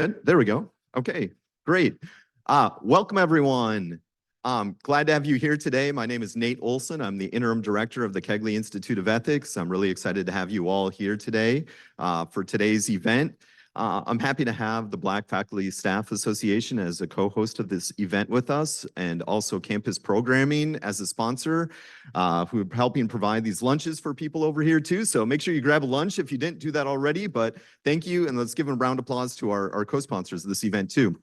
There we go. Okay, great. Welcome everyone. Glad to have you here today. My name is Nate Olson. I'm the interim director of the KIE Institute of Ethics. I'm really excited to have you all here today for today's event. I'm happy to have the Black Faculty Staff Association as a co-host of this event with us, and also Campus Programming as a sponsor, who are helping provide these lunches for people over here too. So make sure you grab a lunch if you didn't do that already, but thank you, and let's give a round of applause to our co-sponsors of this event too.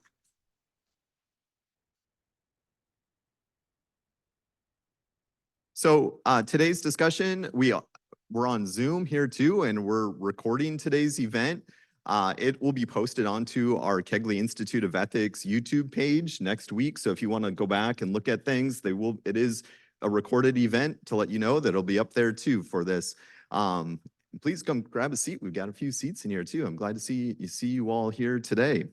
So today's discussion, we're on Zoom here too, and we're recording today's event. It will be posted onto our KIE Institute of Ethics YouTube page next week. So if you want to go back and look at things, it is a recorded event to let you know that it'll be up there too for this. Please come grab a seat. We've got a few seats in here too. I'm glad to see you all here today.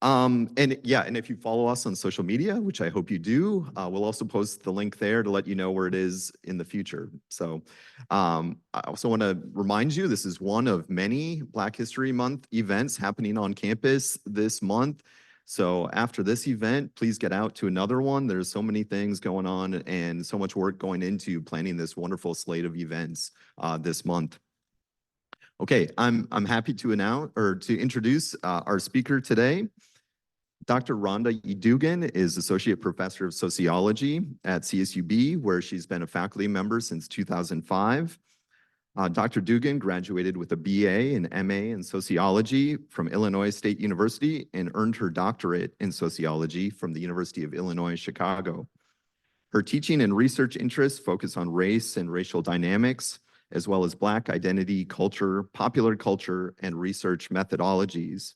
And if you follow us on social media, which I hope you do, we'll also post the link there to let you know where it is in the future. So I also want to remind you, this is one of many Black History Month events happening on campus this month. So after this event, please get out to another one. There's so many things going on and so much work going into planning this wonderful slate of events this month. Okay, I'm happy to introduce our speaker today. Dr. Rhonda Dugan is Associate Professor of Sociology at CSUB, where she's been a faculty member since 2005. Dr. Dugan graduated with a BA and MA in Sociology from Illinois State University and earned her doctorate in Sociology from the University of Illinois, Chicago. Her teaching and research interests focus on race and racial dynamics, as well as Black identity, culture, popular culture, and research methodologies.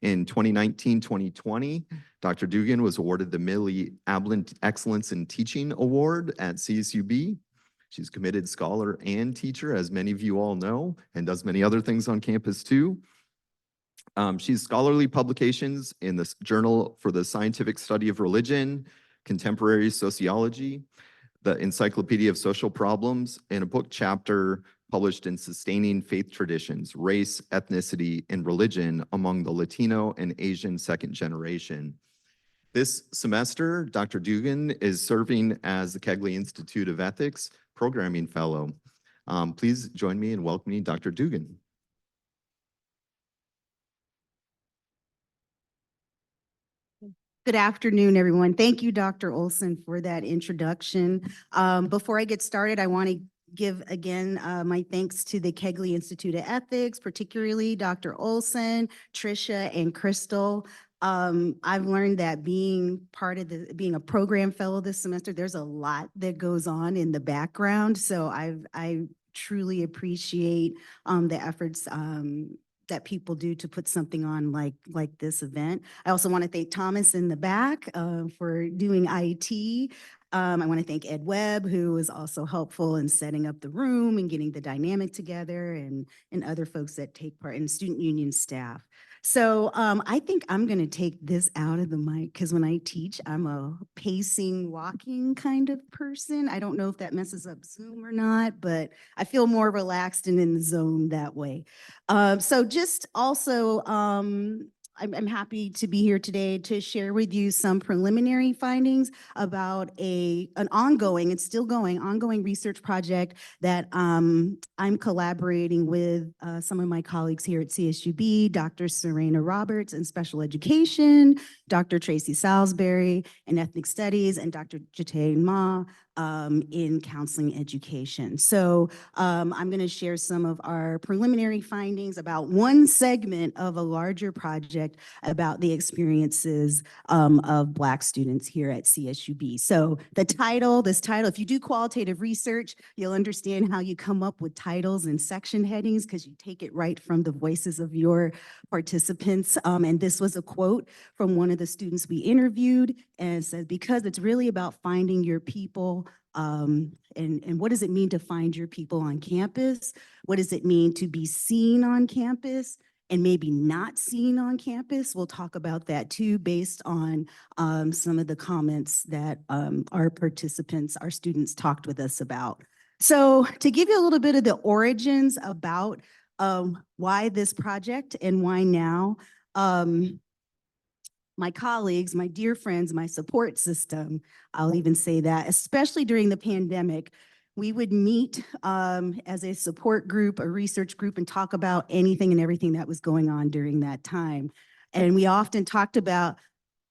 In 2019-2020, Dr. Dugan was awarded the Millie Ablin Excellence in Teaching Award at CSUB. She's a committed scholar and teacher, as many of you all know, and does many other things on campus too. She's scholarly publications in the Journal for the Scientific Study of Religion, Contemporary Sociology, the Encyclopedia of Social Problems, and a book chapter published in Sustaining Faith Traditions, Race, Ethnicity, and Religion Among the Latino and Asian Second Generation. This semester, Dr. Dugan is serving as the KIE Institute of Ethics Programming Fellow. Please join me in welcoming Dr. Dugan. Good afternoon, everyone. Thank you, Dr. Olson, for that introduction. Before I get started, I want to give again my thanks to the KIE Institute of Ethics, particularly Dr. Olson, Tricia, and Crystal. I've learned that being a program fellow this semester, there's a lot that goes on in the background. So I truly appreciate the efforts that people do to put something on like this event. I also want to thank Thomas in the back for doing IT. I want to thank Ed Webb, who was also helpful in setting up the room and getting the dynamic together, and other folks that take part, in student union staff. So I think I'm going to take this out of the mic because when I teach, I'm a pacing, walking kind of person. I don't know if that messes up Zoom or not, but I feel more relaxed and in the zone that way. So just also, I'm happy to be here today to share with you some preliminary findings about an ongoing research project that I'm collaborating with some of my colleagues here at CSUB, Dr. Serena Roberts in special education, Dr. Tracy Salisbury in ethnic studies, and Dr. Jate Ma in counseling education. So I'm going to share some of our preliminary findings about one segment of a larger project about the experiences of Black students here at CSUB. So this title, if you do qualitative research, you'll understand how you come up with titles and section headings because you take it right from the voices of your participants. And this was a quote from one of the students we interviewed, and it said, because it's really about finding your people. And what does it mean to find your people on campus? What does it mean to be seen on campus and maybe not seen on campus? We'll talk about that too, based on some of the comments that our participants, our students talked with us about. So to give you a little bit of the origins about Why this project and why now? My colleagues, my dear friends, my support system, I'll even say that, especially during the pandemic, we would meet as a support group, a research group, and talk about anything and everything that was going on during that time. And we often talked about,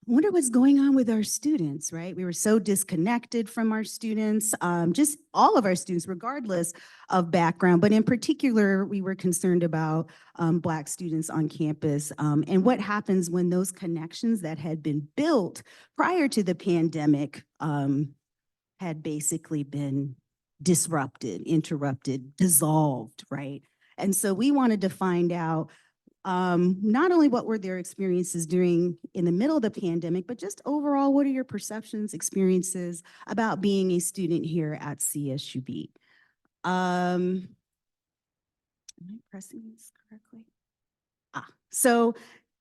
I wonder what's going on with our students, right? We were so disconnected from our students, just all of our students, regardless of background. But in particular, we were concerned about Black students on campus and what happens when those connections that had been built prior to the pandemic had basically been disrupted, interrupted, dissolved, right? And so we wanted to find out not only what were their experiences in the middle of the pandemic, but just overall, what are your perceptions, experiences about being a student here at CSUB? Am I pressing this correctly?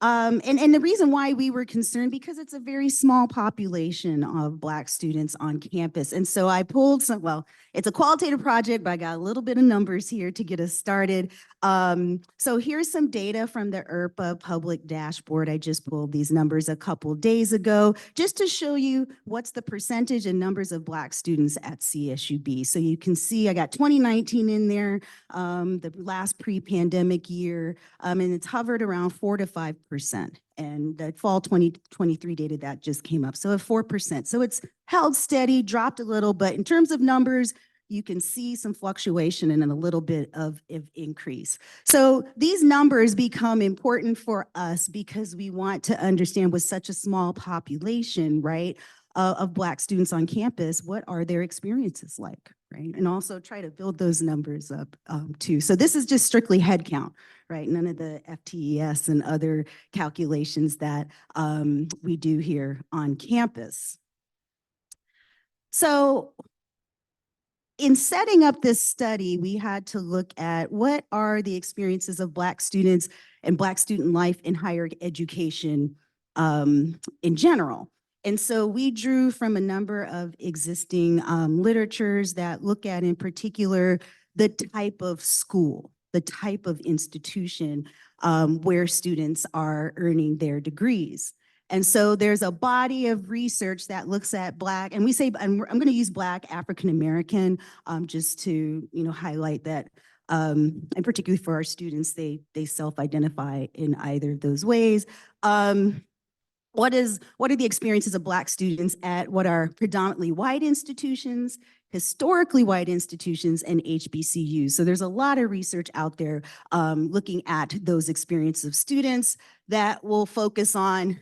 And the reason why we were concerned, because it's a very small population of Black students on campus. And so I pulled well, it's a qualitative project, but I got a little bit of numbers here to get us started. So here's some data from the IRPA public dashboard. I just pulled these numbers a couple days ago, just to show you what's the percentage and numbers of Black students at CSUB. So you can see I got 2019 in there, the last pre-pandemic year, and it's hovered around 4 to 5%. And the fall 2023 data that just came up, so at 4%. So it's held steady, dropped a little, but in terms of numbers, you can see some fluctuation and a little bit of increase. So these numbers become important for us because we want to understand, with such a small population, right, of Black students on campus, what are their experiences like, right? And also try to build those numbers up too. So this is just strictly head count, right? None of the FTES and other calculations that we do here on campus. So in setting up this study, we had to look at what are the experiences of Black students and Black student life in higher education in general. And so we drew from a number of existing literatures that look at, in particular, the type of school, the type of institution where students are earning their degrees. And so there's a body of research that looks at Black, and we say, and I'm going to use Black, African American, just to highlight that, and particularly for our students, they self-identify in either of those ways. What are the experiences of Black students at what are predominantly white institutions, historically white institutions, and HBCUs? So there's a lot of research out there looking at those experiences of students that will focus on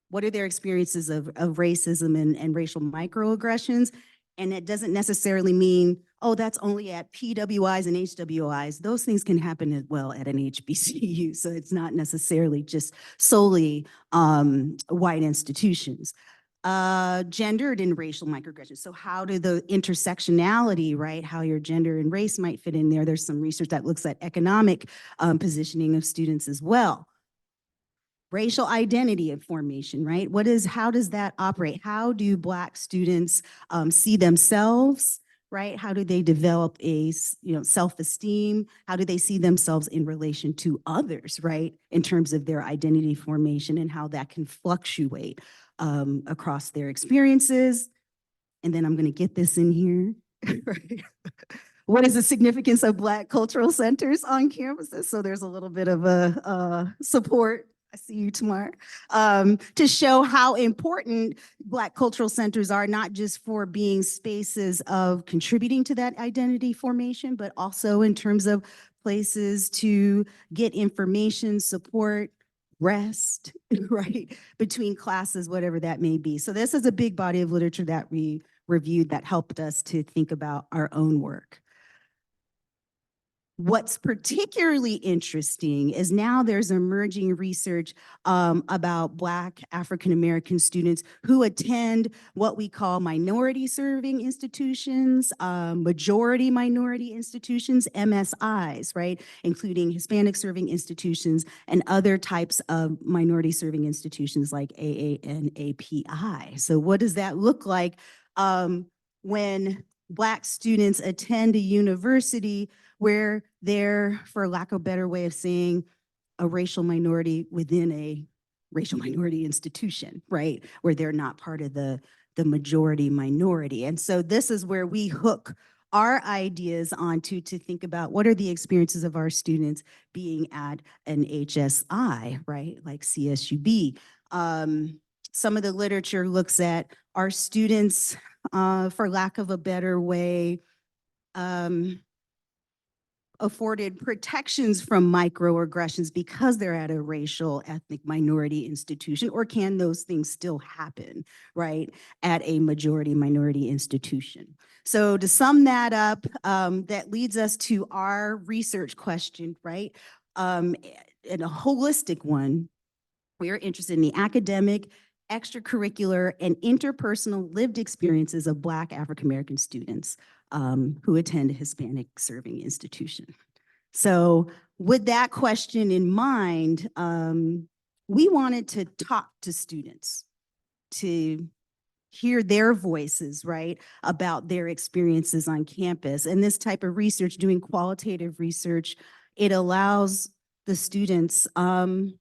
what are their experiences of racism and racial microaggressions. And it doesn't necessarily mean, oh, that's only at PWIs and HWIs. Those things can happen as well at an HBCU. So it's not necessarily just solely white institutions. Gendered and racial microaggressions. So how do the intersectionality, right, how your gender and race might fit in there? There's some research that looks at economic positioning of students as well. Racial identity of formation, right? How does that operate? How do Black students see themselves, right? How do they develop a self-esteem? How do they see themselves in relation to others, right? In terms of their identity formation and how that can fluctuate across their experiences. And then I'm gonna get this in here, right? What is the significance of Black cultural centers on campuses? So there's a little bit of a support. I see you tomorrow, to show how important Black cultural centers are, not just for being spaces of contributing to that identity formation, but also in terms of places to get information, support, rest, right, between classes, whatever that may be. So this is a big body of literature that we reviewed that helped us to think about our own work. What's particularly interesting is now there's emerging research about Black African-American students who attend what we call minority serving institutions, majority minority institutions, MSIs, right? Including Hispanic serving institutions and other types of minority serving institutions like AA and API. So what does that look like when Black students attend a university where they're, for lack of a better way of saying, a racial minority within a racial minority institution, right? Where they're not part of the majority minority. And so this is where we hook our ideas onto to think about what are the experiences of our students being at an HSI, right? Like CSUB. Some of the literature looks at our students, for lack of a better way, afforded protections from microaggressions because they're at a racial ethnic minority institution, or can those things still happen, right, at a majority minority institution? So to sum that up, that leads us to our research question, right? And a holistic one. We are interested in the academic, extracurricular, and interpersonal lived experiences of Black African-American students who attend a Hispanic serving institution. So with that question in mind, we wanted to talk to students to hear their voices, right, about their experiences on campus. And this type of research, doing qualitative research, it allows the students to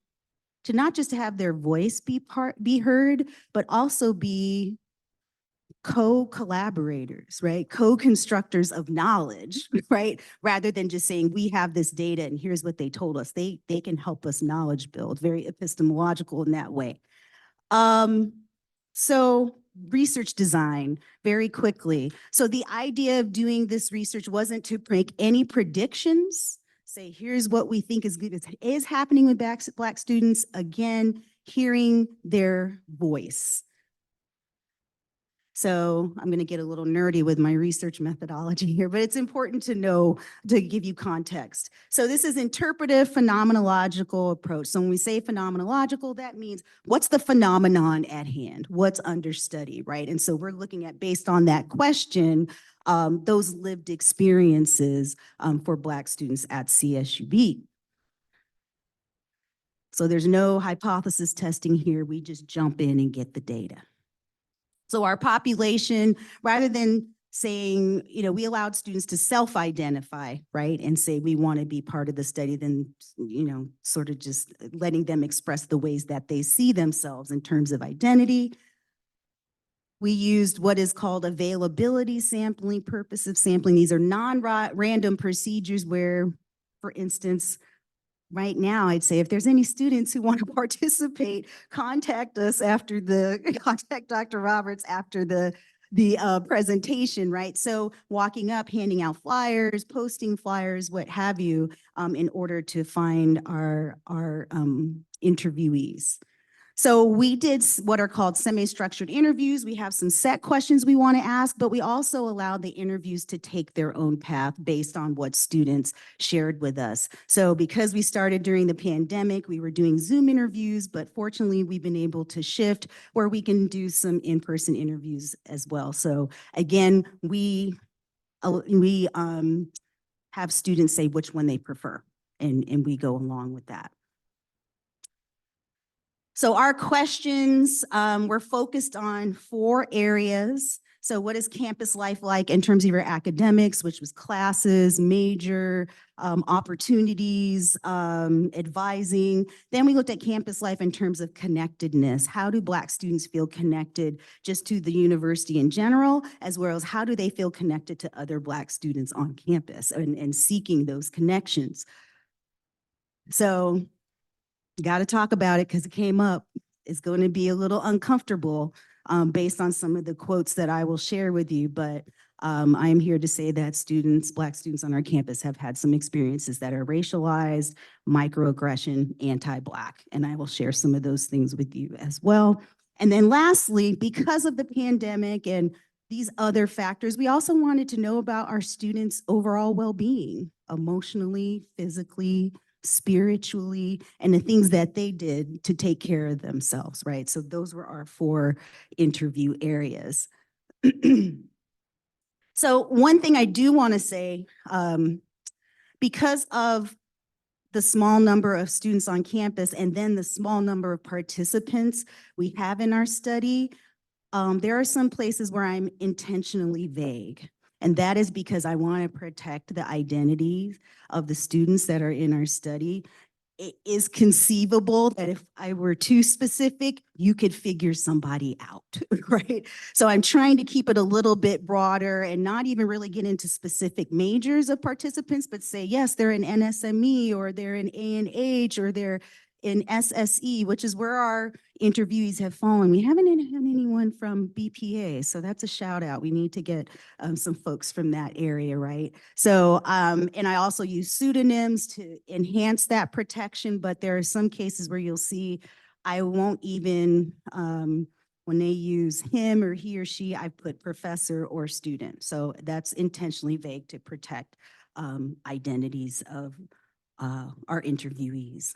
not just have their voice be heard, but also be co-collaborators, right? Co-constructors of knowledge, right? Rather than just saying, we have this data and here's what they told us. They can help us knowledge build, very epistemological in that way. So research design, very quickly. So the idea of doing this research wasn't to make any predictions, say, here's what we think is happening with Black students. Again, hearing their voice. So I'm going to get a little nerdy with my research methodology here, but it's important to know, to give you context. So this is interpretive phenomenological approach. So when we say phenomenological, that means what's the phenomenon at hand? What's under study, right? And so we're looking at, based on that question, those lived experiences for Black students at CSUB. So there's no hypothesis testing here. We just jump in and get the data. So our population, rather than saying, you know, we allowed students to self-identify, right, and say we want to be part of the study, then, you know, sort of just letting them express the ways that they see themselves in terms of identity. We used what is called availability sampling, purposive sampling. These are non-random procedures where, for instance, right now, I'd say if there's any students who want to participate, contact us after contact Dr. Roberts after the presentation, right? So walking up, handing out flyers, posting flyers, what have you, in order to find our interviewees. So we did what are called semi-structured interviews. We have some set questions we want to ask, but we also allowed the interviews to take their own path based on what students shared with us. So because we started during the pandemic, we were doing Zoom interviews, but fortunately we've been able to shift where we can do some in-person interviews as well. So again, we have students say which one they prefer, and we go along with that. So our questions were focused on 4 areas. So what is campus life like in terms of your academics, which was classes, major, opportunities, advising. Then we looked at campus life in terms of connectedness. How do Black students feel connected just to the university in general, as well as how do they feel connected to other Black students on campus and seeking those connections? So got to talk about it because it came up. It's going to be a little uncomfortable based on some of the quotes that I will share with you, but I am here to say that students, Black students on our campus have had some experiences that are racialized, microaggression, anti-Black, and I will share some of those things with you as well. And then lastly, because of the pandemic and these other factors, we also wanted to know about our students' overall well-being, emotionally, physically, spiritually, and the things that they did to take care of themselves, right? So those were our 4 interview areas. So one thing I do want to say, because of the small number of students on campus and then the small number of participants we have in our study, there are some places where I'm intentionally vague. And that is because I want to protect the identities of the students that are in our study. It is conceivable that if I were too specific, you could figure somebody out, right? So I'm trying to keep it a little bit broader and not even really get into specific majors of participants, but say, yes, they're in NSME or they're in A&H or they're in SSE, which is where our interviewees have fallen. We haven't had anyone from BPA, so that's a shout out. We need to get some folks from that area, right? So, and I also use pseudonyms to enhance that protection, but there are some cases where you'll see I won't even, when they use him or he or she, I put professor or student. So that's intentionally vague to protect identities of our interviewees.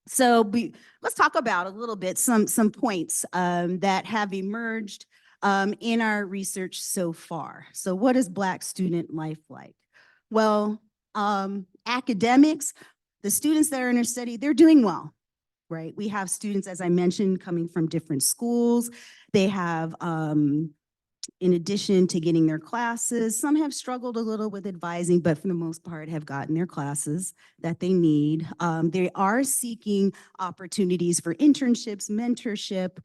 So let's talk about a little bit some points that have emerged in our research so far. So what is Black student life like? Well, academics, the students that are in our study, they're doing well, right? We have students, as I mentioned, coming from different schools. They have in addition to getting their classes, some have struggled a little with advising, but for the most part have gotten their classes that they need. They are seeking opportunities for internships, mentorship,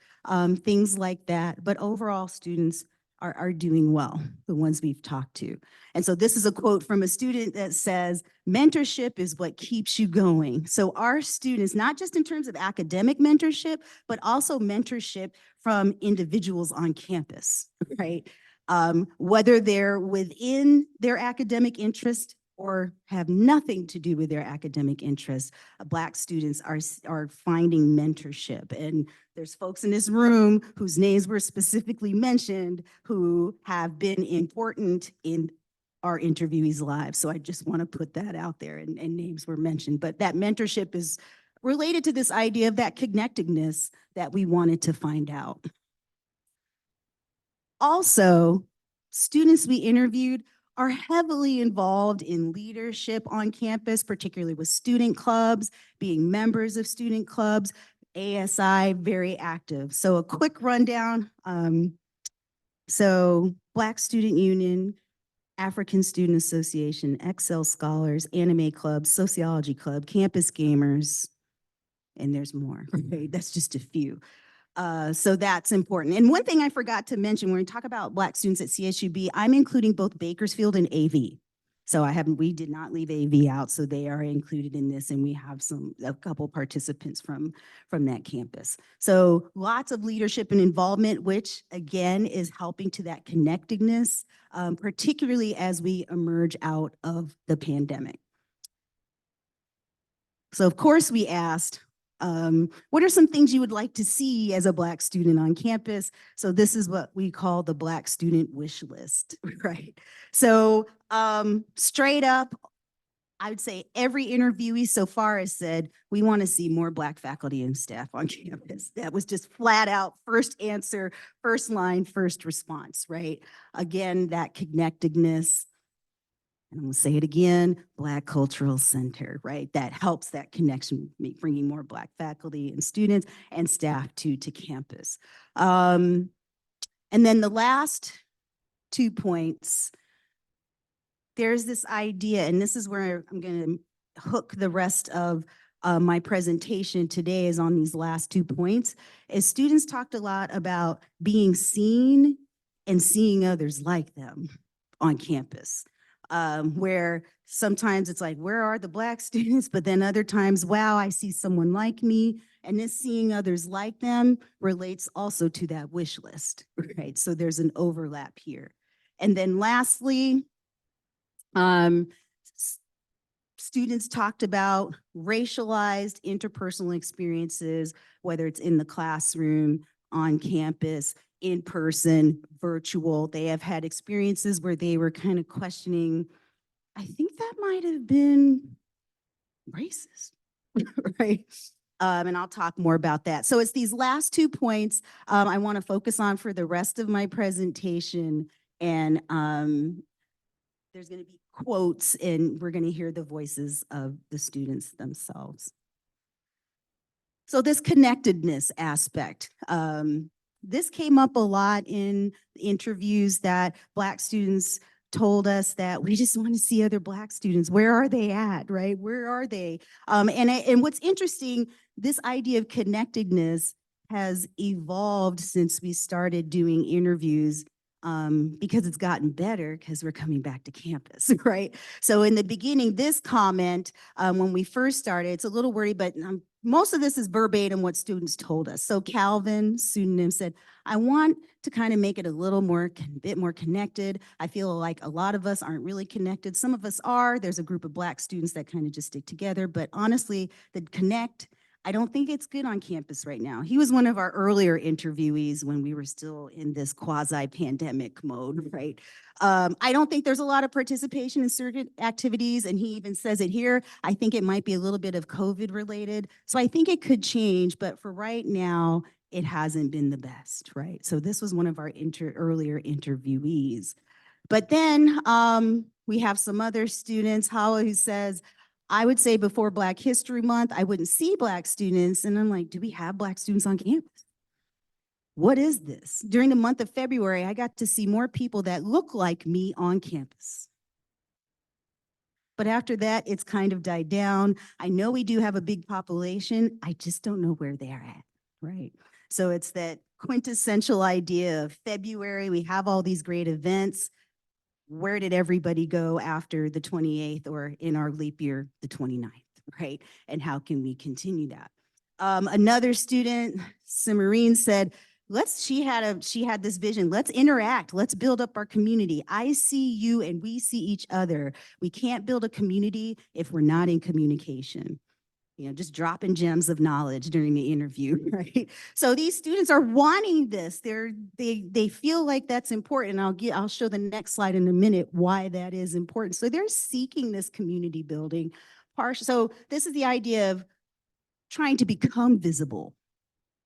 things like that. But overall, students are doing well, the ones we've talked to. And so this is a quote from a student that says, mentorship is what keeps you going. So our students, not just in terms of academic mentorship, but also mentorship from individuals on campus, right? Whether they're within their academic interest or have nothing to do with their academic interests, Black students are finding mentorship. And there's folks in this room whose names were specifically mentioned who have been important in our interviewees' lives. So I just want to put that out there, and names were mentioned. But that mentorship is related to this idea of that connectedness that we wanted to find out. Also, students we interviewed are heavily involved in leadership on campus, particularly with student clubs, being members of student clubs, ASI, very active. So a quick rundown. So Black Student Union, African Student Association, Excel Scholars, Anime Club, Sociology Club, Campus Gamers, and there's more, right? That's just a few. So that's important. And one thing I forgot to mention, when we talk about Black students at CSUB, I'm including both Bakersfield and AV. So we did not leave AV out, so they are included in this, and we have a couple participants from that campus. So lots of leadership and involvement, which again is helping to that connectedness, particularly as we emerge out of the pandemic. So of course we asked, what are some things you would like to see as a Black student on campus? So this is what we call the Black student wish list, right? So straight up, I would say every interviewee so far has said, we want to see more Black faculty and staff on campus. That was just flat out first answer, first line, first response, right? Again, that connectedness. And I'm gonna say it again, Black Cultural Center, right? That helps that connection, bringing more Black faculty and students and staff to campus. And then the last 2 points, there's this idea, and this is where I'm gonna hook the rest of my presentation today is on these last 2 points, is students talked a lot about being seen and seeing others like them on campus. Where sometimes it's like, where are the Black students? But then other times, wow, I see someone like me. And this seeing others like them relates also to that wish list, right? So there's an overlap here. And then lastly, students talked about racialized interpersonal experiences, whether it's in the classroom, on campus, in person, virtual. They have had experiences where they were kind of questioning, I think that might have been racist, right? And I'll talk more about that. So it's these last 2 points I want to focus on for the rest of my presentation. And there's going to be quotes, and we're going to hear the voices of the students themselves. So this connectedness aspect, this came up a lot in interviews that Black students told us that we just want to see other Black students. Where are they at, right? Where are they? And what's interesting, this idea of connectedness has evolved since we started doing interviews, because it's gotten better because we're coming back to campus, right? So in the beginning, this comment, when we first started, it's a little wordy, but most of this is verbatim what students told us. So Calvin, pseudonym, said, I want to kind of make it a little more, bit more connected. I feel like a lot of us aren't really connected. Some of us are. There's a group of Black students that kind of just stick together. But honestly, the connect, I don't think it's good on campus right now. He was one of our earlier interviewees when we were still in this quasi-pandemic mode, right? I don't think there's a lot of participation in certain activities, and he even says it here. I think it might be a little bit of COVID related. So I think it could change, but for right now, it hasn't been the best, right? So this was one of our earlier interviewees. But then we have some other students, Hala, who says, I would say before Black History Month, I wouldn't see Black students. And I'm like, do we have Black students on campus? What is this? During the month of February, I got to see more people that look like me on campus. But after that, it's kind of died down. I know we do have a big population. I just don't know where they're at, right? So it's that quintessential idea of February. We have all these great events. Where did everybody go after the 28th, or in our leap year, the 29th, right? And how can we continue that? Another student, Simarine, said, she had this vision, let's interact, let's build up our community. I see you and we see each other. We can't build a community if we're not in communication. You know, just dropping gems of knowledge during the interview, right? So these students are wanting this. They feel like that's important. And I'll show the next slide in a minute why that is important. So they're seeking this community building. So this is the idea of trying to become visible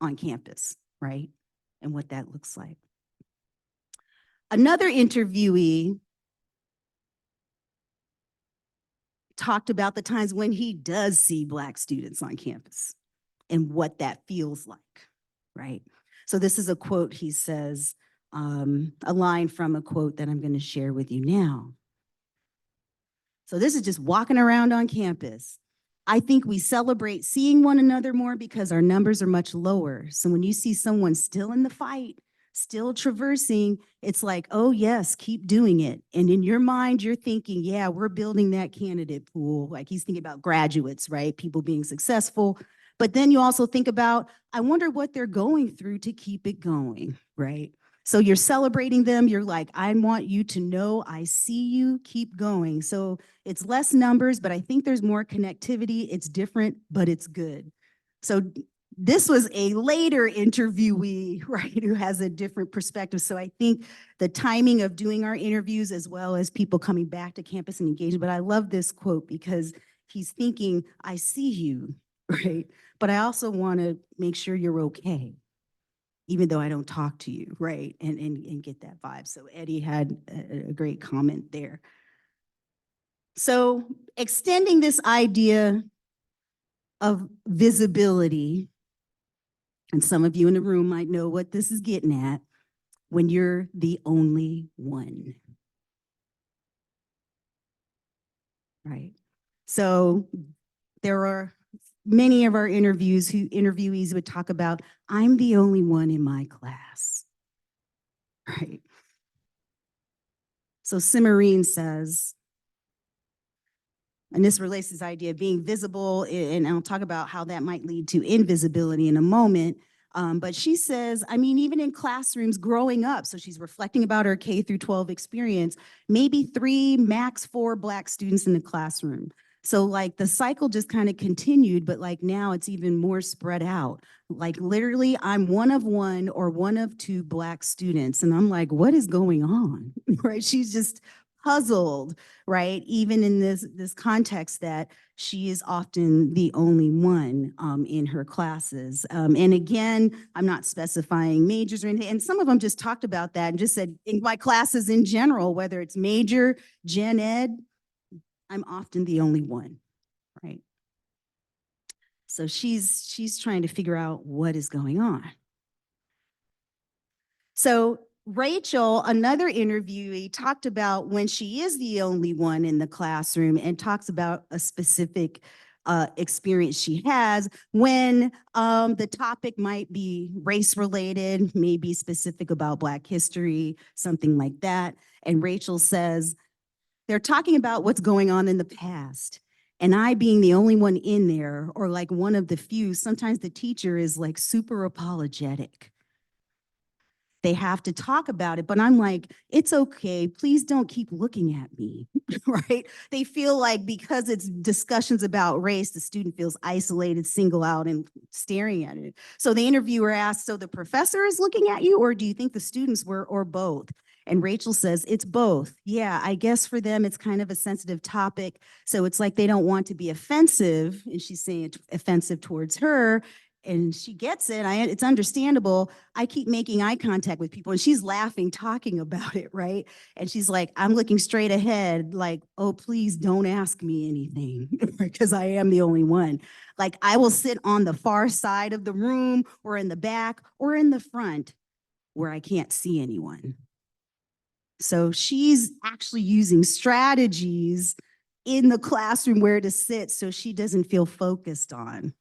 on campus, right? And what that looks like. Another interviewee talked about the times when he does see Black students on campus and what that feels like, right? So this is a quote he says, a line from a quote that I'm going to share with you now. So this is just walking around on campus. I think we celebrate seeing one another more because our numbers are much lower. So when you see someone still in the fight, still traversing, it's like, oh yes, keep doing it. And in your mind, you're thinking, yeah, we're building that candidate pool. Like he's thinking about graduates, right? People being successful. But then you also think about, I wonder what they're going through to keep it going, right? So you're celebrating them. You're like, I want you to know I see you, keep going. So it's less numbers, but I think there's more connectivity. It's different, but it's good. So this was a later interviewee, right, who has a different perspective. So I think the timing of doing our interviews as well as people coming back to campus and engaging. But I love this quote because he's thinking, I see you, right? But I also want to make sure you're okay, even though I don't talk to you, right? And get that vibe. So Eddie had a great comment there. So extending this idea of visibility, and some of you in the room might know what this is getting at, when you're the only one, right? So there are many of our interviewees would talk about, I'm the only one in my class, right? So Simarine says, and this relates to this idea of being visible, and I'll talk about how that might lead to invisibility in a moment. But she says, I mean, even in classrooms growing up, so she's reflecting about her K through 12 experience, maybe 3, max 4 Black students in the classroom. So like the cycle just kind of continued, but like now it's even more spread out. Like literally I'm one of 1 or 1 of 2 Black students. And I'm like, what is going on, right? She's just puzzled, right? Even in this context that she is often the only one in her classes. And again, I'm not specifying majors or anything. And some of them just talked about that and just said, in my classes in general, whether it's major, gen ed, I'm often the only one, right? So she's trying to figure out what is going on. So Rachel, another interviewee, talked about when she is the only one in the classroom and talks about a specific experience she has when the topic might be race related, maybe specific about Black history, something like that. And Rachel says, they're talking about what's going on in the past. And I being the only one in there, or like one of the few, sometimes the teacher is like super apologetic. They have to talk about it, but I'm like, it's okay. Please don't keep looking at me, right? They feel like because it's discussions about race, the student feels isolated, single out, and staring at it. So the interviewer asks, so the professor is looking at you, or do you think the students were, or both? And Rachel says, it's both. Yeah, I guess for them, it's kind of a sensitive topic. So it's like they don't want to be offensive. And she's saying it's offensive towards her. And she gets it. It's understandable. I keep making eye contact with people and she's laughing, talking about it, right? And she's like, I'm looking straight ahead, like, oh, please don't ask me anything because I am the only one. Like, I will sit on the far side of the room or in the back or in the front where I can't see anyone. So she's actually using strategies in the classroom where to sit so she doesn't feel focused on.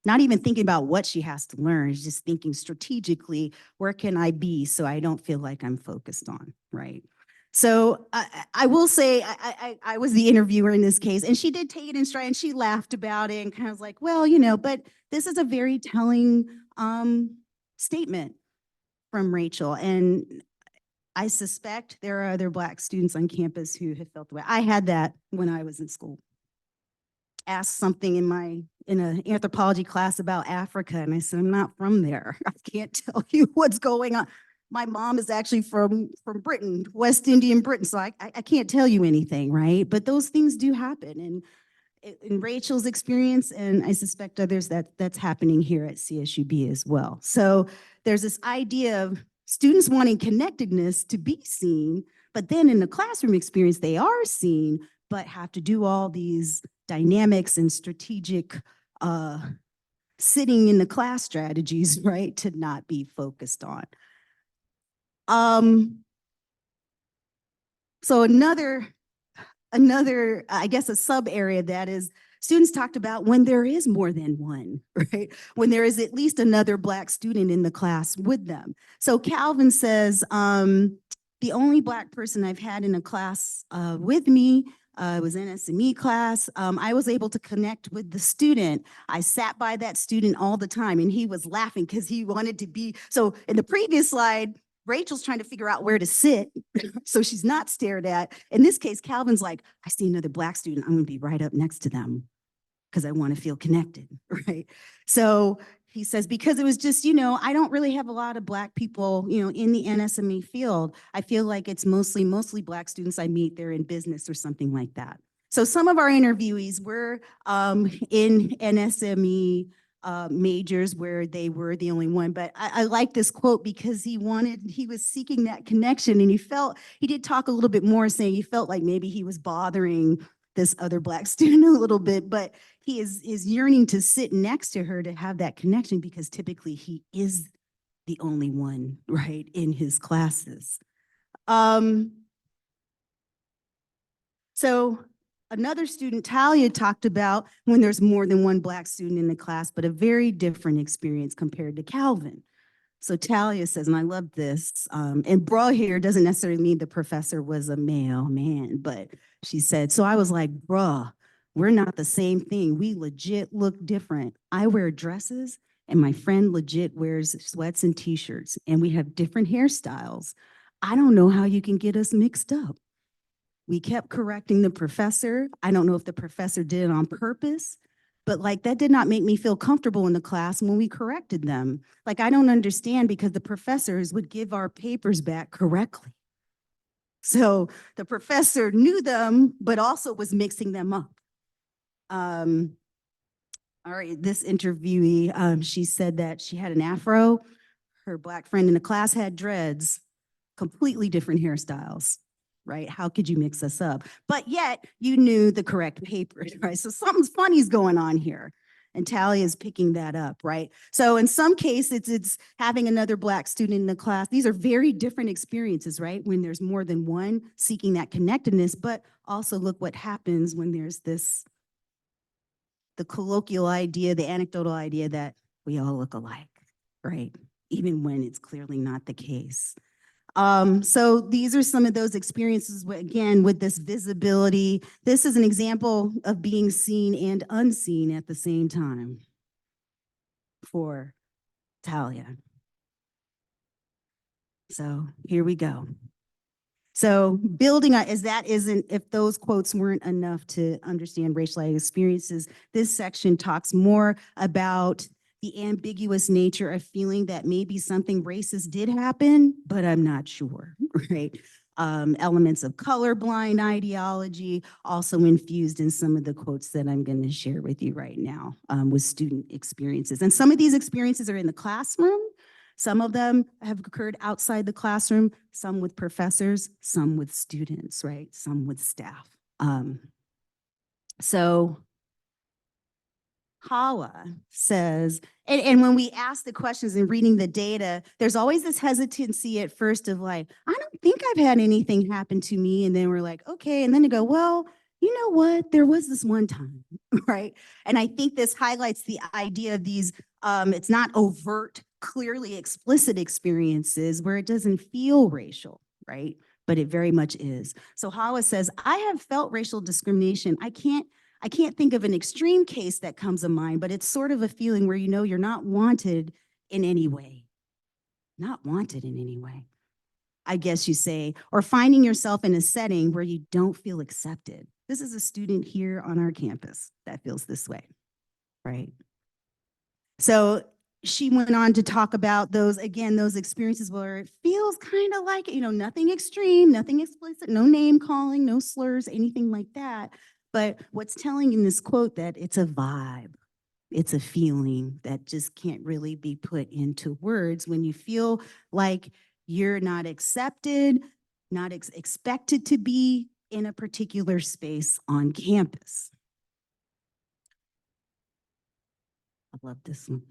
Not even thinking about what she has to learn, she's just thinking strategically, where can I be so I don't feel like I'm focused on, right? So I will say I was the interviewer in this case, and she did take it in stride and she laughed about it and kind of was like, well, you know, but this is a very telling statement from Rachel. And I suspect there are other Black students on campus who have felt the way. I had that when I was in school. Asked something in an anthropology class about Africa, and I said, I'm not from there. I can't tell you what's going on. My mom is actually from Britain, West Indian Britain, so I can't tell you anything, right? But those things do happen, and in Rachel's experience, and I suspect others, that's happening here at CSUB as well. So there's this idea of students wanting connectedness to be seen, but then in the classroom experience, they are seen, but have to do all these dynamics and strategic sitting in the class strategies, right, to not be focused on. So another, I guess, a sub area that is students talked about when there is more than one, right? When there is at least another Black student in the class with them. So Calvin says, the only Black person I've had in a class with me was in SME class. I was able to connect with the student. I sat by that student all the time and he was laughing because he wanted to be, so in the previous slide, Rachel's trying to figure out where to sit so she's not stared at. In this case, Calvin's like, I see another Black student, I'm gonna be right up next to them because I want to feel connected, right? So he says, because it was just, you know, I don't really have a lot of Black people, you know, in the NSME field. I feel like it's mostly Black students I meet, they're in business or something like that. So some of our interviewees were in NSME majors where they were the only one. But I like this quote because he was seeking that connection, and he did talk a little bit more, saying he felt like maybe he was bothering this other Black student a little bit, but he is yearning to sit next to her to have that connection because typically he is the only one, right, in his classes. So another student, Talia, talked about when there's more than one Black student in the class, but a very different experience compared to Calvin. So Talia says, and I love this, and bra here doesn't necessarily mean the professor was a male man, but she said, so I was like, bruh, we're not the same thing. We legit look different. I wear dresses and my friend legit wears sweats and t-shirts, and we have different hairstyles. I don't know how you can get us mixed up. We kept correcting the professor. I don't know if the professor did it on purpose, but like that did not make me feel comfortable in the class when we corrected them. Like I don't understand because the professors would give our papers back correctly. So the professor knew them, but also was mixing them up. All right, this interviewee, she said that she had an afro. Her Black friend in the class had dreads, completely different hairstyles, right? How could you mix us up? But yet you knew the correct papers, right? So something's funny's going on here. And Talia is picking that up, right? So in some cases, it's having another Black student in the class. These are very different experiences, right? When there's more than one seeking that connectedness, but also look what happens when there's this, the colloquial idea, the anecdotal idea that we all look alike, right? Even when it's clearly not the case. So these are some of those experiences, again, with this visibility. This is an example of being seen and unseen at the same time for Talia. So here we go. So building on, if those quotes weren't enough to understand racialized experiences, this section talks more about the ambiguous nature of feeling that maybe something racist did happen, but I'm not sure, right? Elements of colorblind ideology also infused in some of the quotes that I'm going to share with you right now with student experiences. And some of these experiences are in the classroom. Some of them have occurred outside the classroom, some with professors, some with students, right? Some with staff. So Hala says, and when we ask the questions and reading the data, there's always this hesitancy at first of like, I don't think I've had anything happen to me. And then we're like, okay. And then to go, well, you know what? There was this one time, right? And I think this highlights the idea of these, it's not overt, clearly explicit experiences where it doesn't feel racial, right? But it very much is. So Hala says, I have felt racial discrimination. I can't think of an extreme case that comes to mind, but it's sort of a feeling where you know you're not wanted in any way. Not wanted in any way, I guess you say, or finding yourself in a setting where you don't feel accepted. This is a student here on our campus that feels this way, right? So she went on to talk about those, again, those experiences where it feels kind of like, nothing extreme, nothing explicit, no name calling, no slurs, anything like that. But what's telling in this quote that it's a vibe, it's a feeling that just can't really be put into words when you feel like you're not accepted, not expected to be in a particular space on campus. I love this one.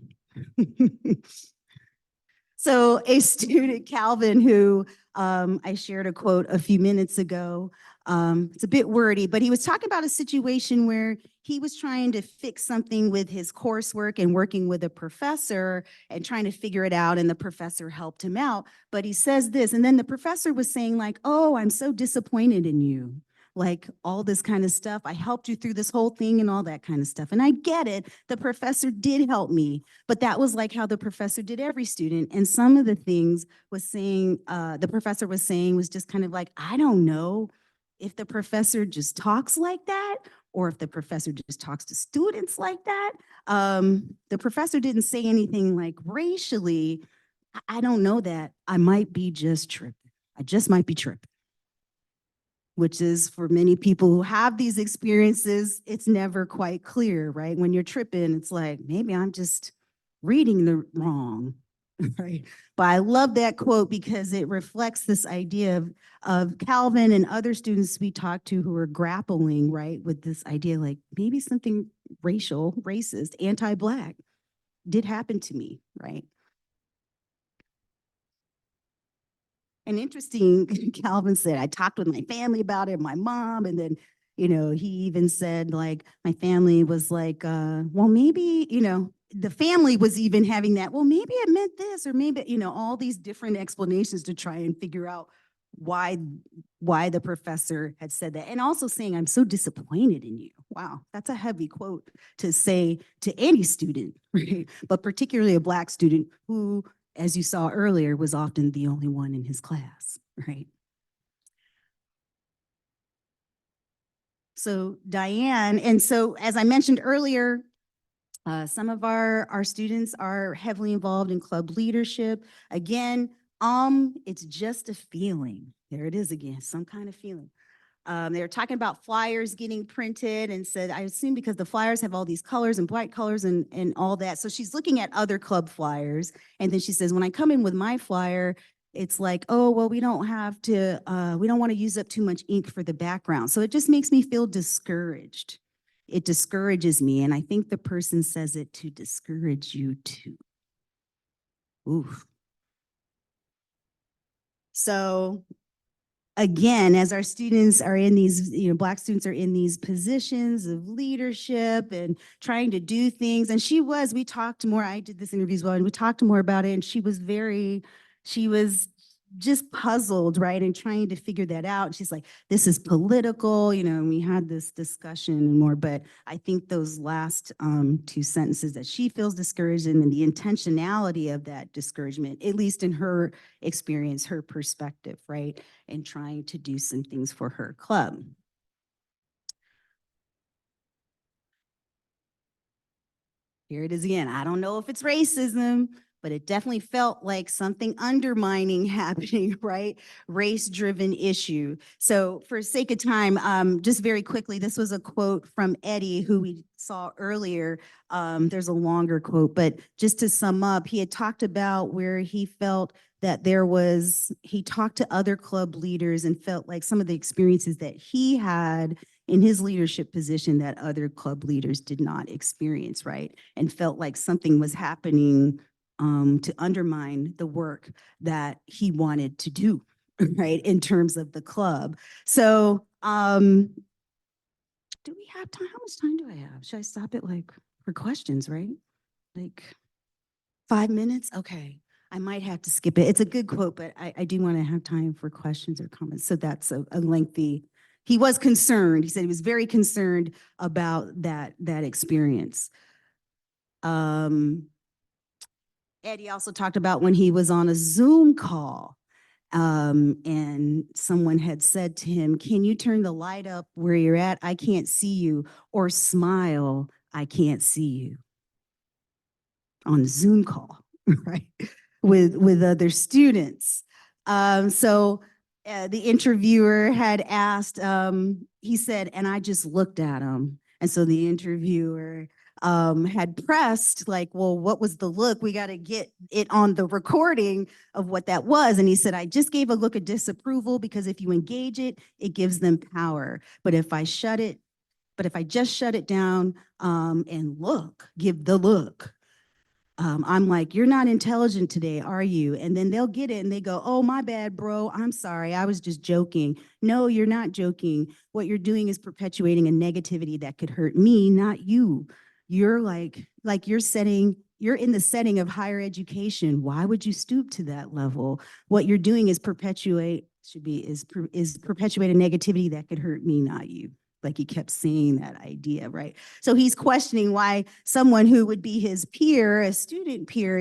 So a student, Calvin, who I shared a quote a few minutes ago, it's a bit wordy, but he was talking about a situation where he was trying to fix something with his coursework and working with a professor and trying to figure it out, and the professor helped him out. But he says this, and then the professor was saying like, oh, I'm so disappointed in you. Like all this kind of stuff. I helped you through this whole thing and all that kind of stuff. And I get it. The professor did help me, but that was like how the professor did every student. And some of the things was saying, the professor was saying was just kind of like, I don't know if the professor just talks like that or if the professor just talks to students like that. The professor didn't say anything like racially. I don't know that. I might be just tripping. I just might be tripping. Which is for many people who have these experiences, it's never quite clear, right? When you're tripping, it's like, maybe I'm just reading the wrong, right? But I love that quote because it reflects this idea of Calvin and other students we talked to who are grappling, right, with this idea like maybe something racial, racist, anti-Black did happen to me, right? And interesting, Calvin said, I talked with my family about it, my mom, and then, he even said like, my family was like, well, maybe, the family was even having that, well, maybe it meant this, or maybe, all these different explanations to try and figure out why the professor had said that. And also saying, I'm so disappointed in you. Wow, that's a heavy quote to say to any student, right? But particularly a Black student who, as you saw earlier, was often the only one in his class, right? So Diane, and so as I mentioned earlier, some of our students are heavily involved in club leadership. Again, it's just a feeling. There it is again, some kind of feeling. They were talking about flyers getting printed and said, I assume because the flyers have all these colors and bright colors and all that. So she's looking at other club flyers. And then she says, when I come in with my flyer, it's like, oh, well, we don't want to use up too much ink for the background. So it just makes me feel discouraged. it discourages me. And I think the person says it to discourage you too. Oof. So again, as our students are in these, Black students are in these positions of leadership and trying to do things. And we talked more, I did this interview as well, and we talked more about it. And she was just puzzled, right? And trying to figure that out. And she's like, this is political, and we had this discussion and more, but I think those last two sentences that she feels discouraged and the intentionality of that discouragement, at least in her experience, her perspective, right? And trying to do some things for her club. Here it is again. I don't know if it's racism, but it definitely felt like something undermining happening, right? Race-driven issue. So for sake of time, just very quickly, this was a quote from Eddie, who we saw earlier. There's a longer quote, but just to sum up, he had talked about where he felt that he talked to other club leaders and felt like some of the experiences that he had in his leadership position that other club leaders did not experience, right? And felt like something was happening to undermine the work that he wanted to do, right, in terms of the club. So do we have time? How much time do I have? Should I stop it for questions, right? 5 minutes? Okay. I might have to skip it. It's a good quote, but I do want to have time for questions or comments. So that's a lengthy, he was concerned. He said he was very concerned about that experience. Eddie also talked about when he was on a Zoom call and someone had said to him, can you turn the light up where you're at? I can't see you. Or smile, I can't see you. On a Zoom call, right? With other students. So the interviewer had asked, he said, and I just looked at him. And so the interviewer had pressed well, what was the look? We got to get it on the recording of what that was. And he said, I just gave a look of disapproval because if you engage it, it gives them power. But if I just shut it down and give the look, I'm like, you're not intelligent today, are you? And then they'll get it and they go, oh, my bad, bro. I'm sorry. I was just joking. No, you're not joking. What you're doing is perpetuating a negativity that could hurt me, not you. You're you're in the setting of higher education. Why would you stoop to that level? What you're doing is perpetuate a negativity that could hurt me, not you. He kept saying that idea, right? So he's questioning why someone who would be his peer, a student peer,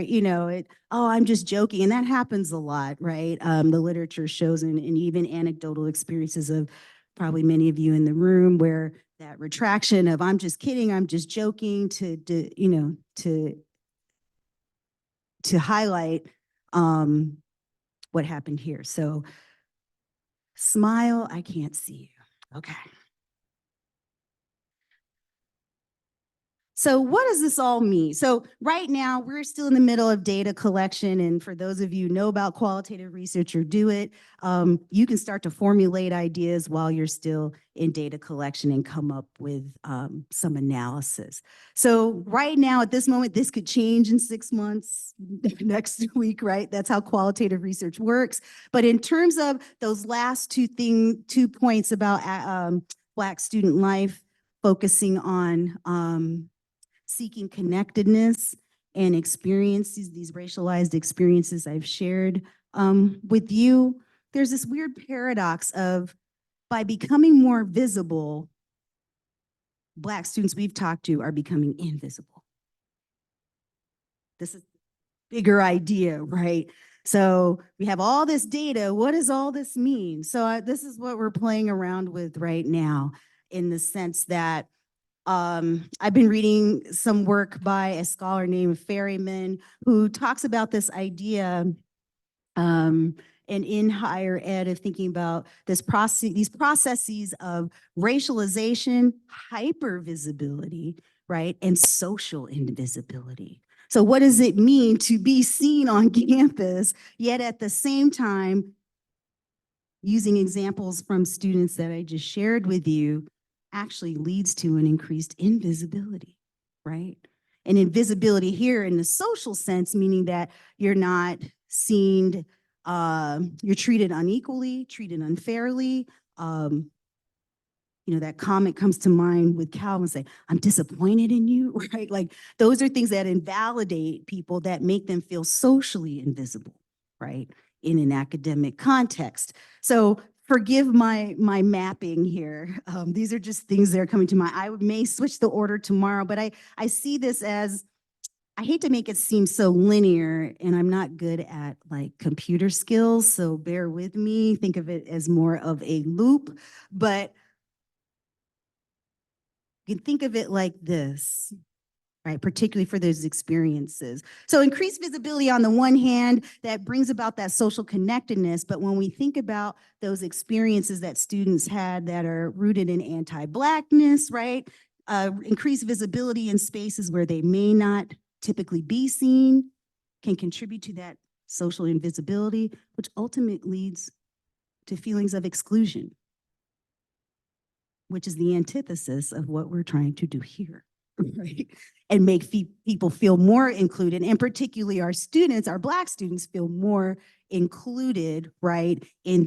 oh, I'm just joking. And that happens a lot, right? The literature shows and even anecdotal experiences of probably many of you in the room where that retraction of I'm just kidding, I'm just joking to highlight what happened here. So smile, I can't see you. Okay. So what does this all mean? So right now, we're still in the middle of data collection. And for those of you who know about qualitative research or do it, you can start to formulate ideas while you're still in data collection and come up with some analysis. So right now, at this moment, this could change in 6 months, next week, right? That's how qualitative research works. But in terms of those last 2 points about Black student life, focusing on seeking connectedness and experiences, these racialized experiences I've shared with you, there's this weird paradox of by becoming more visible, Black students we've talked to are becoming invisible. This is a bigger idea, right? So we have all this data. What does all this mean? So this is what we're playing around with right now in the sense that I've been reading some work by a scholar named Ferryman who talks about this idea and in higher ed of thinking about these processes of racialization, hypervisibility, right, and social invisibility. So what does it mean to be seen on campus, yet at the same time, using examples from students that I just shared with you, actually leads to an increased invisibility, right? And invisibility here in the social sense, meaning that you're not seen, you're treated unequally, treated unfairly. You know, that comment comes to mind with Calvin say, I'm disappointed in you, right? Like those are things that invalidate people, that make them feel socially invisible, right? In an academic context. So forgive my mapping here. These are just things that are coming to mind. I may switch the order tomorrow, but I see this as, I hate to make it seem so linear, and I'm not good at like computer skills, so bear with me. Think of it as more of a loop, but you can think of it like this, right? Particularly for those experiences. So increased visibility on the one hand, that brings about that social connectedness. But when we think about those experiences that students had that are rooted in anti-Blackness, right? Increased visibility in spaces where they may not typically be seen can contribute to that social invisibility, which ultimately leads to feelings of exclusion, which is the antithesis of what we're trying to do here, right? And make people feel more included, and particularly our students, our Black students, feel more included, right, in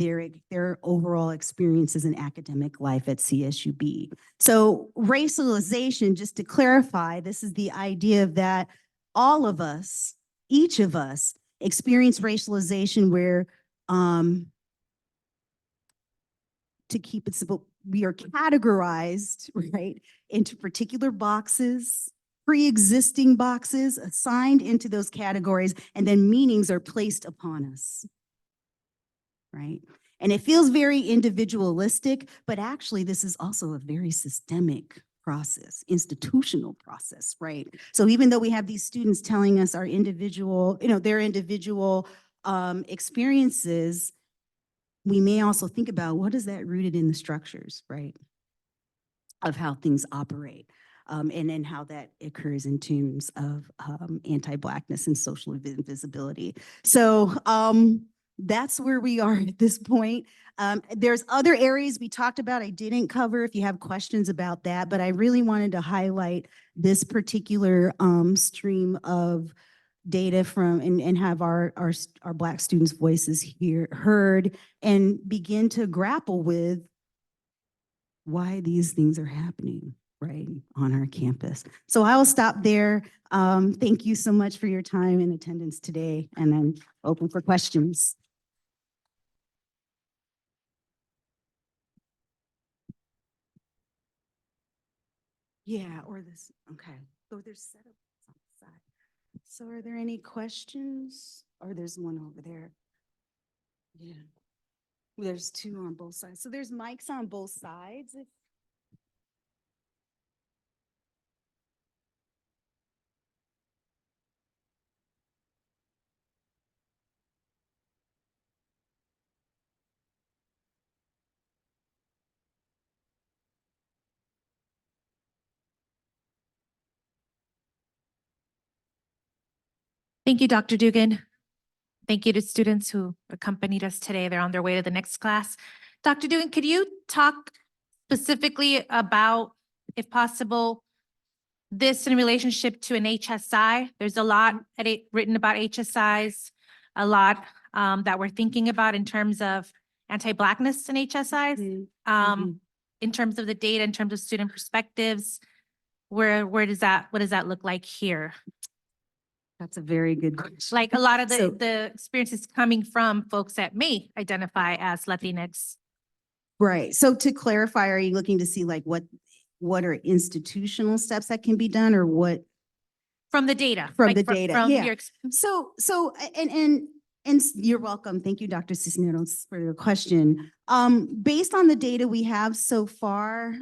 their overall experiences in academic life at CSUB. So racialization, just to clarify, this is the idea of that all of us, each of us, experience racialization where, to keep it simple, we are categorized, right, into particular boxes, pre-existing boxes assigned into those categories, and then meanings are placed upon us, right? And it feels very individualistic, but actually this is also a very systemic process, institutional process, right? So even though we have these students telling us our individual, their individual experiences, we may also think about what is that rooted in the structures, right, of how things operate, and then how that occurs in terms of anti-Blackness and social invisibility. So that's where we are at this point. There's other areas we talked about I didn't cover if you have questions about that, but I really wanted to highlight this particular stream of data from and have our Black students' voices heard, and begin to grapple with why these things are happening right on our campus. So I will stop there. Thank you so much for your time and attendance today, and I'm open for questions. Yeah, or this, okay. So there's setups on the side. So are there any questions? Or there's one over there. Yeah. There's two on both sides. So there's mics on both sides. Thank you, Dr. Dugan. Thank you to students who accompanied us today. They're on their way to the next class. Dr. Dugan, could you talk specifically about, if possible, this in relationship to an HSI? There's a lot written about HSIs, a lot that we're thinking about in terms of anti-Blackness in HSIs, in terms of the data, in terms of student perspectives. Where does that, what does that look like here? That's a very good question. Like a lot of So- the experiences coming from folks that may identify as Latinx. Right. So to clarify, are you looking to see like what are institutional steps that can be done, or what? From the data. From like the data, from yeah. your And you're welcome. Thank you, Dr. Cisneros, for your question. Based on the data we have so far,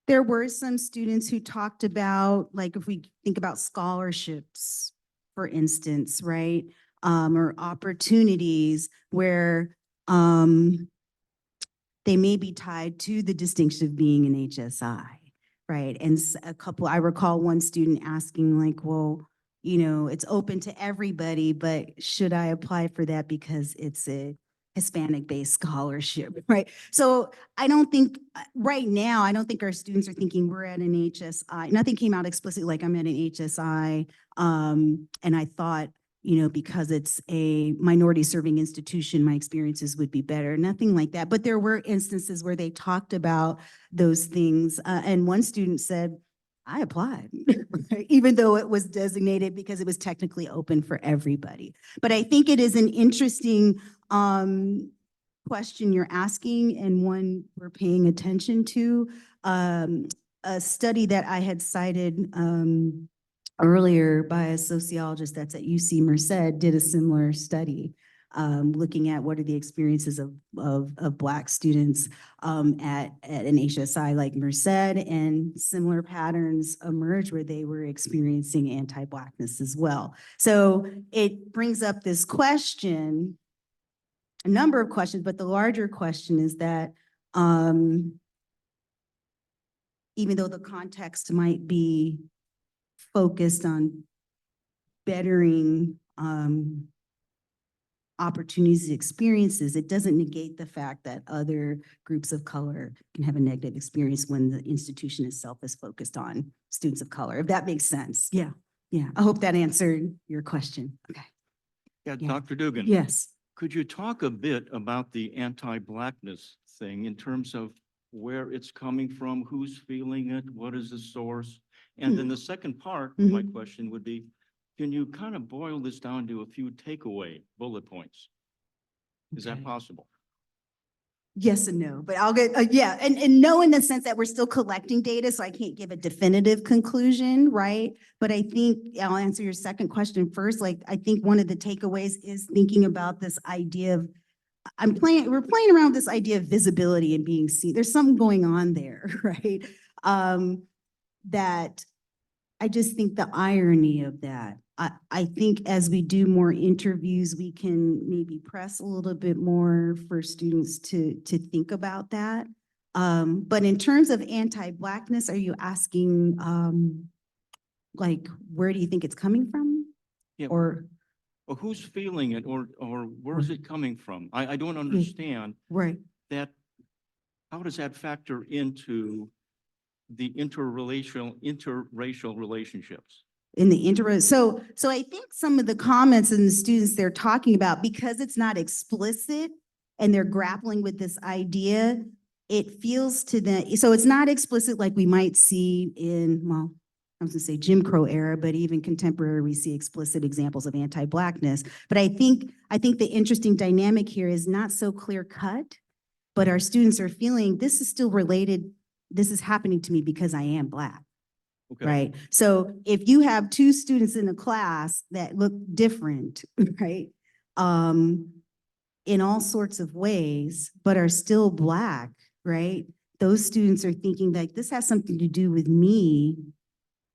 there were some students who talked about, like, if we think about scholarships, for instance, right? Or opportunities where they may be tied to the distinction of being an HSI, right? And I recall one student asking like, well, it's open to everybody, but should I apply for that because it's a Hispanic-based scholarship, right? So I don't think, right now, I don't think our students are thinking we're at an HSI. Nothing came out explicitly like I'm at an HSI. And I thought, because it's a minority serving institution, my experiences would be better. Nothing like that. But there were instances where they talked about those things. And one student said, I applied, even though it was designated because it was technically open for everybody. But I think it is an interesting question you're asking and one we're paying attention to. A study that I had cited earlier by a sociologist that's at UC Merced did a similar study looking at what are the experiences of Black students at an HSI like Merced, and similar patterns emerge where they were experiencing anti-Blackness as well. So it brings up this question, a number of questions, but the larger question is that even though the context might be focused on bettering opportunities, experiences, it doesn't negate the fact that other groups of color can have a negative experience when the institution itself is focused on students of color, if that makes sense. Yeah, yeah. I hope that answered your question. Okay. Yeah, Yeah. Dr. Dugan. Yes. Could you talk a bit about the anti-Blackness thing in terms of where it's coming from, who's feeling it, what is the source? And then the second part of my question would be, can you kind of boil this down to a few takeaway bullet points? Is that possible? Yes and no, but I'll get, yeah, and no in the sense that we're still collecting data, so I can't give a definitive conclusion, right? But I think, I'll answer your second question first. Like, I think one of the takeaways is thinking about this idea of, we're playing around with this idea of visibility and being seen. There's something going on there, right? That I just think the irony of that. I think as we do more interviews, we can maybe press a little bit more for students to think about that. But in terms of anti-Blackness, are you asking like, where do you think it's coming from? Yeah. Or who's feeling it, or where is it coming from? I don't understand right. that. How does that factor into the interracial relationships? In the so I think some of the comments and the students they're talking about, because it's not explicit and they're grappling with this idea, it feels to them, so it's not explicit like we might see in, well, I was gonna say Jim Crow era, but even contemporary, we see explicit examples of anti-Blackness. But I think the interesting dynamic here is not so clear cut, but our students are feeling this is still related. This is happening to me because I am Black. Okay. Right. So if you have two students in a class that look different, right, in all sorts of ways, but are still Black, right, those students are thinking like this has something to do with me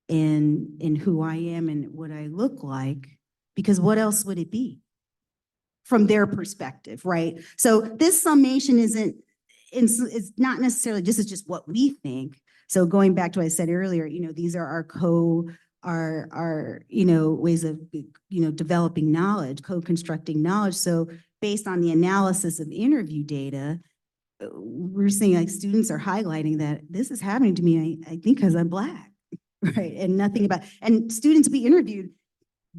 and who I am and what I look like, because what else would it be from their perspective, right? So this summation isn't, it's not necessarily, this is just what we think. So going back to what I said earlier, these are our ways of, developing knowledge, co-constructing knowledge. So based on the analysis of interview data, we're seeing like students are highlighting that this is happening to me, I think because I'm Black, right? And nothing about, and students we interviewed,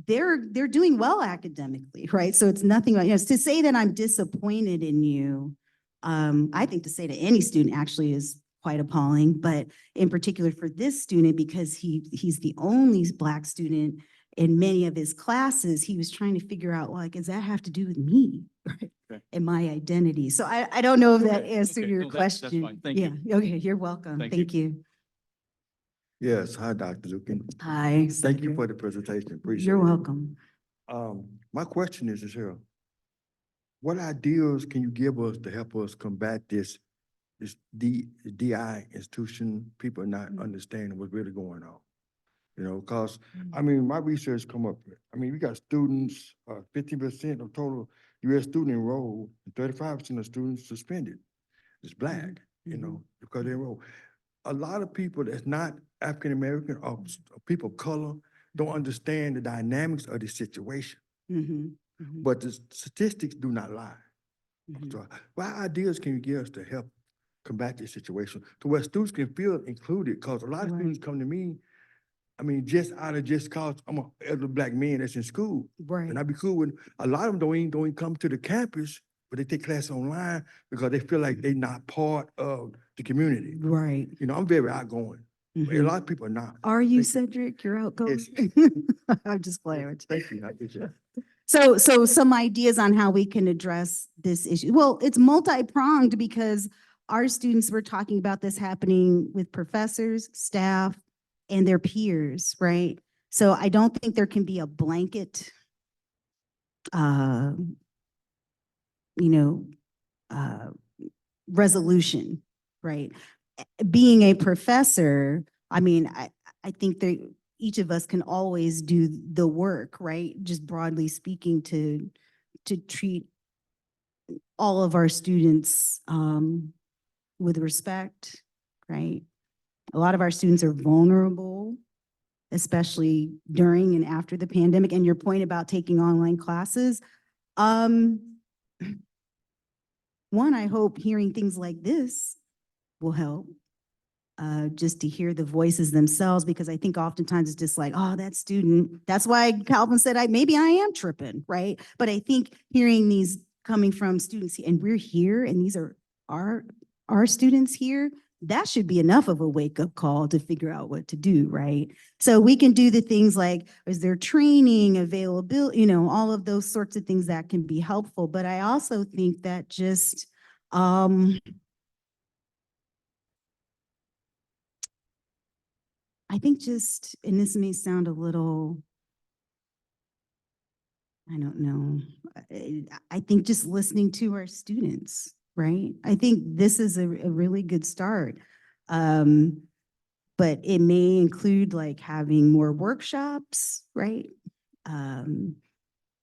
they're doing well academically, right? So it's nothing about, to say that I'm disappointed in you, I think to say to any student actually is quite appalling, but in particular for this student, because he's the only Black student in many of his classes, he was trying to figure out, like, does that have to do with me, right? Okay. And my identity? So I don't know if that answered your question. That's fine. Thank you. Okay, you're welcome. Thank you. Yes, hi, Dr. Dugan. Hi. Thank you for the presentation. Appreciate it. You're welcome. My question is here. What ideas can you give us to help us combat this DI institution, people not understanding what's really going on? Because, I mean, my research come up, we got students, 50% of total US student enrolled, 35% of students suspended. It's Black, because they enroll. A lot of people that's not African-American or people of color don't understand the dynamics of the situation. But the statistics do not lie. Mhm. So what ideas can you give us to help combat this situation to where students can feel included? Because a lot of Right. students come to me, I mean, just cause I'm an elder Black man that's in school. Right. And I be cool with, a lot of them don't even come to the campus, but they take class online because they feel like they're not part of the community. Right. You know, I'm very outgoing. But a Mhm. lot of people are not. Are you, Thank you. Cedric? You're outgoing? I'm just playing with you. Thank you. I appreciate it. So some ideas on how we can address this issue. Well, it's multi-pronged because our students, we're talking about this happening with professors, staff, and their peers, right? So I don't think there can be a blanket, uh, you know, uh, resolution, right? Being a professor, I mean, I think that each of us can always do the work, right? Just broadly speaking, to treat all of our students with respect, right? A lot of our students are vulnerable, especially during and after the pandemic. And your point about taking online classes, one, I hope hearing things like this will help. Just to hear the voices themselves, because I think oftentimes it's just like, oh, that student. That's why Calvin said, maybe I am tripping, right? But I think hearing these coming from students, and we're here, and these are our students here, that should be enough of a wake-up call to figure out what to do, right? So we can do the things like, is there training available, all of those sorts of things that can be helpful. But I also think that just I think just, and this may sound a little, I don't know, I think just listening to our students, right? I think this is a really good start. But it may include like having more workshops, right?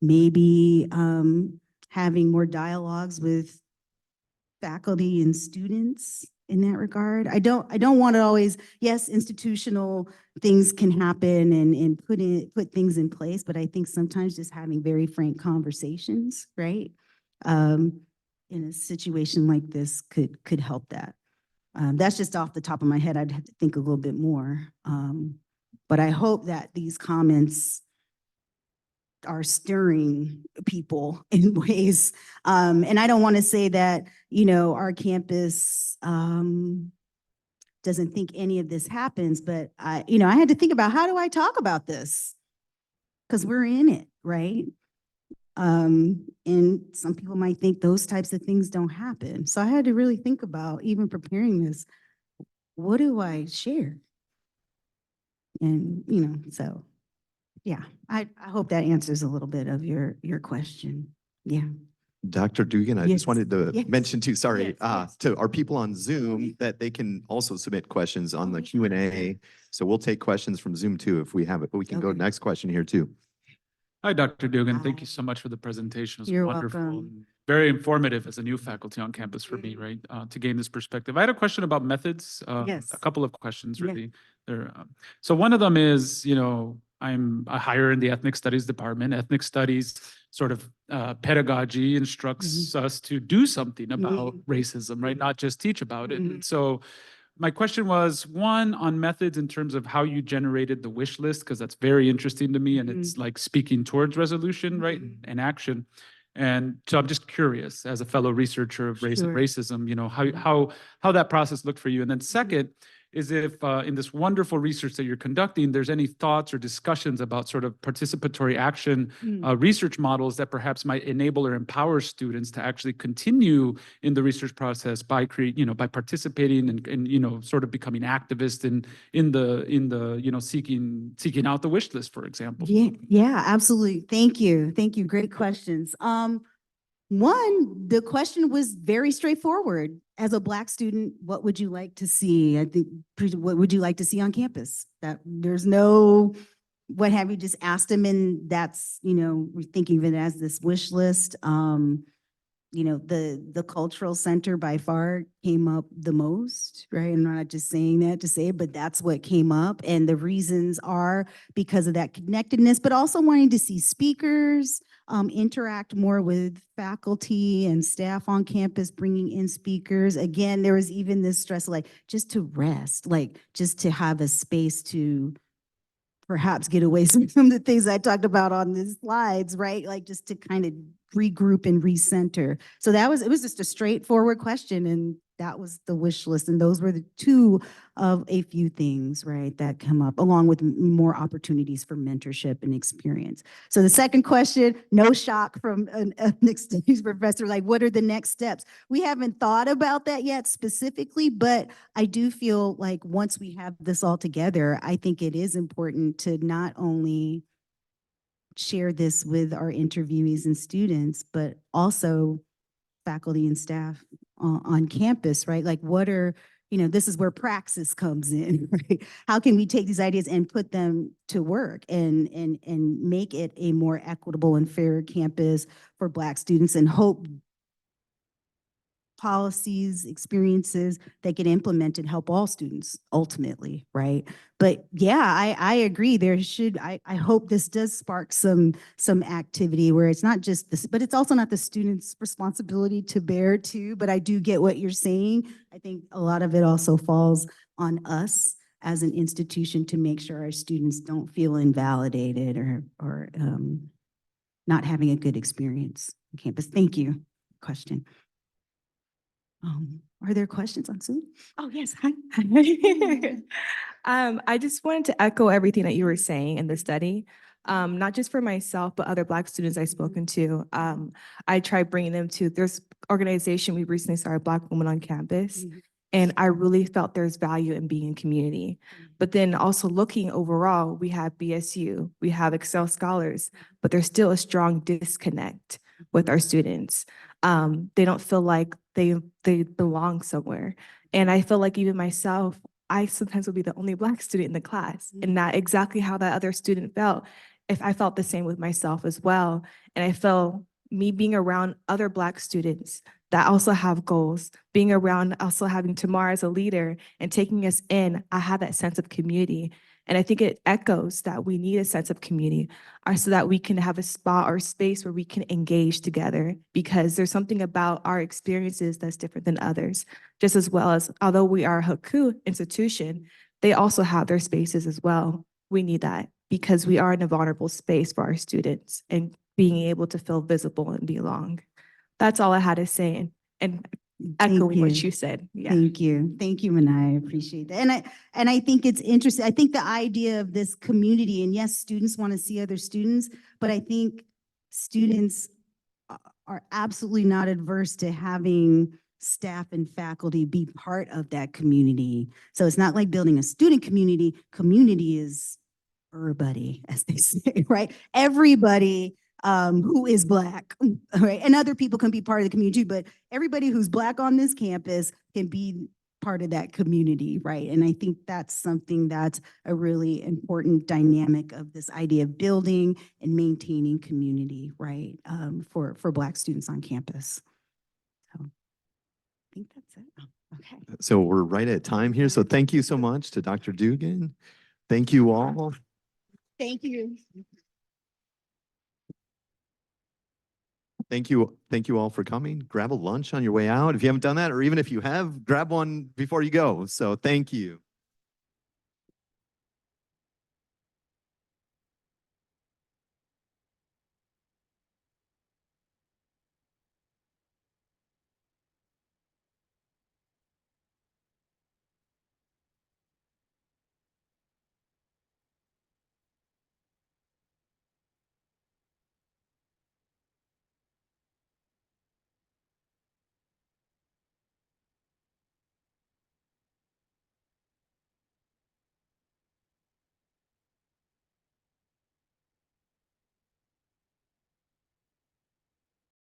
Maybe having more dialogues with faculty and students in that regard. I don't want to always, yes, institutional things can happen and put things in place, but I think sometimes just having very frank conversations, right? In a situation like this could help that. That's just off the top of my head. I'd have to think a little bit more. But I hope that these comments are stirring people in ways. And I don't want to say that, our campus doesn't think any of this happens, but I had to think about, how do I talk about this? Because we're in it, right? And some people might think those types of things don't happen. So I had to really think about, even preparing this, what do I share? And, so yeah, I hope that answers a little bit of your question. Yeah. Dr. Dugan, I Yes, just wanted to yes, mention too, sorry, yes. to our people on Zoom that they can also submit questions on the Q&A. So we'll take questions from Zoom too if we have it, but we can go Okay. next question here too. Hi, Dr. Dugan. Thank you Hi. so much for the presentation. It was You're wonderful. welcome. and Very informative as a new faculty on campus for me, right? To gain this perspective. I had a question about methods. Yes. A couple of questions Yeah. really. There. So one of them is, I'm a hire in the ethnic studies department. Ethnic studies sort of pedagogy instructs us to do something about racism, right? Not just teach about it. And so my question was, one, on methods in terms of how you generated the wish list, because that's very interesting to me, and it's like speaking towards resolution, right, and action. And so I'm just curious, as a fellow researcher of race and Sure. racism, how that process looked for you. And then second is if in this wonderful research that you're conducting, there's any thoughts or discussions about sort of participatory action research models that perhaps might enable or empower students to actually continue in the research process by by participating and sort of becoming activists in the seeking out the wish list, for example. Yeah, absolutely. Thank you. Great questions. One, the question was very straightforward. As a Black student, what would you like to see? I think, what would you like to see on campus? That there's no, what have you, just asked them, and that's, we're thinking of it as this wish list. the cultural center by far came up the most, right? I'm not just saying that to say it, but that's what came up. And the reasons are because of that connectedness, but also wanting to see speakers, interact more with faculty and staff on campus, bringing in speakers. Again, there was even this stress, like just to rest, like just to have a space to perhaps get away from some of the things I talked about on the slides, right? Like just to kind of regroup and recenter. So it was just a straightforward question, and that was the wish list. And those were the two of a few things, right, that come up, along with more opportunities for mentorship and experience. So the second question, no shock from an ethnic studies professor, like what are the next steps? We haven't thought about that yet specifically, but I do feel like once we have this all together, I think it is important to not only share this with our interviewees and students, but also faculty and staff on campus, right? Like what are, this is where praxis comes in, right? How can we take these ideas and put them to work and make it a more equitable and fair campus for Black students, and hope policies, experiences that get implemented help all students ultimately, right? But yeah, I agree. I hope this does spark some activity where it's not just this, but it's also not the student's responsibility to bear too. But I do get what you're saying. I think a lot of it also falls on us as an institution to make sure our students don't feel invalidated or not having a good experience on campus. Thank you. Question. Are there questions on Zoom? Oh, yes. Hi. I just wanted to echo everything that you were saying in the study, not just for myself, but other Black students I've spoken to. I tried bringing them to, there's organization we recently started, Black Women on Campus, and I really felt there's value in being in community. But then also looking overall, we have BSU, we have Excel Scholars, but there's still a strong disconnect with our students. They don't feel like they belong somewhere. And I feel like even myself, I sometimes will be the only Black student in the class, and not exactly how that other student felt. If I felt the same with myself as well. And I felt me being around other Black students that also have goals, being around also having Tamar as a leader and taking us in, I have that sense of community. And I think it echoes that we need a sense of community so that we can have a spot or space where we can engage together, because there's something about our experiences that's different than others. Just as well as, although we are a Haku institution, they also have their spaces as well. We need that because we are in a vulnerable space for our students and being able to feel visible and belong. That's all I had to say. And echoing what you said. Yeah. Thank you. Thank you, Manai. I appreciate that. And I think it's interesting. I think the idea of this community, and yes, students want to see other students, but I think students are absolutely not adverse to having staff and faculty be part of that community. So it's not like building a student community. Community is everybody, as they say, right? Everybody who is Black, right? And other people can be part of the community, but everybody who's Black on this campus can be part of that community, right? And I think that's something that's a really important dynamic of this idea of building and maintaining community, right? For Black students on campus. So I think that's it. Oh, okay. So we're right at time here. So thank you so much to Dr. Dugan. Thank you all. Thank you. Thank you all for coming. Grab a lunch on your way out if you haven't done that, or even if you have, grab one before you go. So thank you.